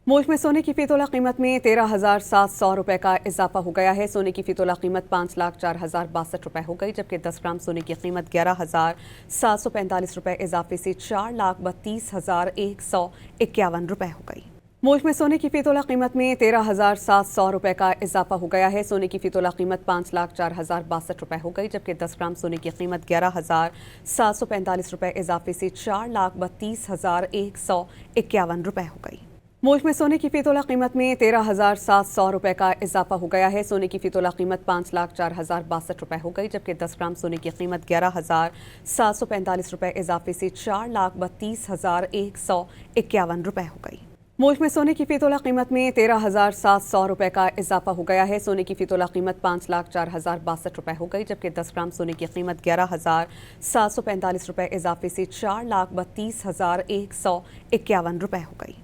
मुल्क में सोने की फीतोला कीमत में 13,700 रुपए का इजाफा हो गया है। सोने की फीतोला कीमत 5,04,062 रुपए हो गई, जबकि 10 ग्राम सोने की कीमत 11,745 रुपए इजाफे से 4,32,151 रुपए हो गई। मुल्क में सोने की फीतोला कीमत में 13,700 रुपए का इजाफा हो गया है। सोने की फीतोला कीमत 5,04,062 रुपए हो गई, जबकि 10 ग्राम सोने की कीमत 11,745 रुपए इजाफे से 4,32,151 रुपए हो गई। मुल्क में सोने की फीतोला कीमत में 13,700 रुपए का इजाफा हो गया है। सोने की फीतोला कीमत 5,04,062 रुपए हो गई, जबकि 10 ग्राम सोने की कीमत 11,745 रुपए इजाफे से 4,32,151 रुपए हो गई। मुल्क में सोने की फीतोला कीमत में 13,700 रुपए का इजाफा हो गया है। सोने की फीतोला कीमत 5,04,062 रुपए हो गई, जबकि 10 ग्राम सोने की कीमत 11,745 रुपए इजाफे से 4,32,151 रुपए हो गई।